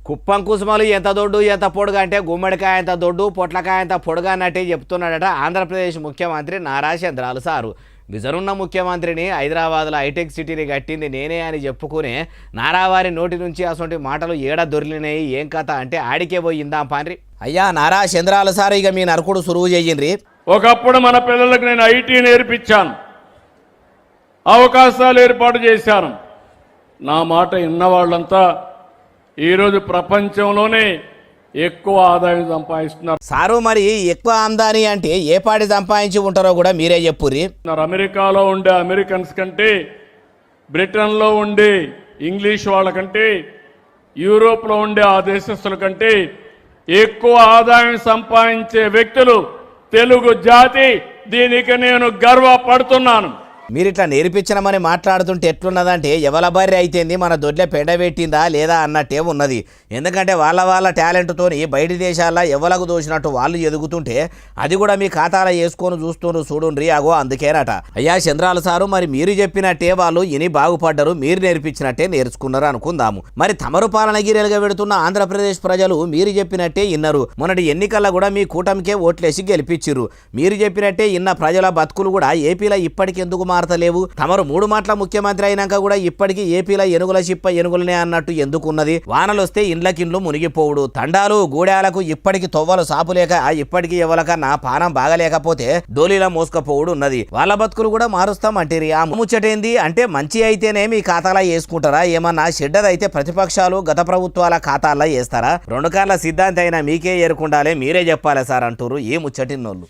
కుప్పం కుసుమలు ఎంత దొడ్డు ఎంత పొడుగు అంటే గుమ్మడికాయ ఎంత దొడ్డు పొట్లకాయ ఎంత పొడుగు అన్నట్టే చెప్తున్నాడట ఆంధ్రప్రదేశ్ ముఖ్యమంత్రి నారా చంద్రబాబు సారు. విజనున్న ముఖ్యమంత్రిని హైదరాబాద్లో హైటెక్ సిటీని కట్టింది నేనే అని చెప్పుకునే నారావారి నోటి నుంచి అసలు మాటలు ఏడ దొరికినాయి ఏం కథ అంటే ఆడికే పోయిందాం పాన్రి. అయ్యా నారా చంద్రబాబు సారు ఇక మీ నరకుడు సురువు చెయ్యండి. ఒకప్పుడు మన పిల్లలకు నేను ఐటీ నేర్పించాను, అవకాశాలు ఏర్పాటు చేశాను. నా మాట విన్న వాళ్ళంతా ఈరోజు ప్రపంచంలోనే ఎక్కువ ఆదాయం సంపాదిస్తున్నారు. సారు మరి ఎక్కువ ఆమ్దాని అంటే ఏ పాటి సంపాదించి ఉంటారో కూడా మీరే చెప్పుర్రి. అమెరికాలో ఉండే అమెరికన్స్ కంటే, బ్రిటన్లో ఉండే ఇంగ్లీష్ వాళ్ళకంటే, యూరోప్లో ఉండే ఆ దేశస్తుల కంటే ఎక్కువ ఆదాయం సంపాదించే వ్యక్తులు తెలుగు జాతి. దీనికి నేను గర్వపడుతున్నాను. మీరు ఇట్లా నేర్పించనమని మాట్లాడుతుంటే ఎట్లున్నదంటే ఎవల బర్రె అయితేంది మన దొడ్లే పెండబెట్టిందా లేదా అన్నట్టే ఉన్నది. ఎందుకంటే వాళ్ళ టాలెంట్తోని బయటి దేశాల్లో ఎవలకు దోచినట్టు వాళ్ళు ఎదుగుతుంటే అది కూడా మీ ఖాతాలో వేసుకొని చూడుండ్రి అగో అందుకేనట. అయ్యా చంద్రాల సారు మరి మీరు చెప్పినట్టే వాళ్ళు ఇని బాగుపడ్డరు, మీరు నేర్పించినట్టే నేర్చుకున్నారు అనుకుందాము. మరి తమరు పాలనగిరిగా పెడుతున్న ఆంధ్రప్రదేశ్ ప్రజలు మీరు చెప్పినట్టే ఇన్నారు. మొన్నటి ఎన్నికల్లో కూడా మీ కూటమికే ఓట్లేసి గెలిపించిర్రు. మీరు చెప్పినట్టే ఇన్న ప్రజల బతుకులు కూడా ఏపీలో ఇప్పటికెందుకు మారతలేవు? తమరు 3 మాటల ముఖ్యమంత్రి అయినాక కూడా ఇప్పటికీ ఏపీలో ఎనుగుల చిప్ప ఎనుగులనే అన్నట్టు ఎందుకున్నది? వానలొస్తే ఇండ్లకిండ్లు మునిగిపోవుడు, తండాలు గూడాలకు ఇప్పటికి తొవ్వలు సాపులేక ఇప్పటికీ ఎవరికన్నా పానం బాగలేకపోతే డోలీలా మోసుకపోవుడు ఉన్నది. వాళ్ళ బతుకులు కూడా మారుస్తాం అంటేరి. ఆ ముచ్చటేంది అంటే మంచి అయితేనే మీ ఖాతాలో వేసుకుంటారా, ఏమన్నా చెడ్డదైతే ప్రతిపక్షాలు గత ప్రభుత్వాల ఖాతాల్లో వేస్తారా? 2 కార్ల సిద్ధాంతి అయినా మీకే ఎరుకుండాలే, మీరే చెప్పాలి సార్ అంటారు ఈ ముచ్చటిన్నోళ్ళు.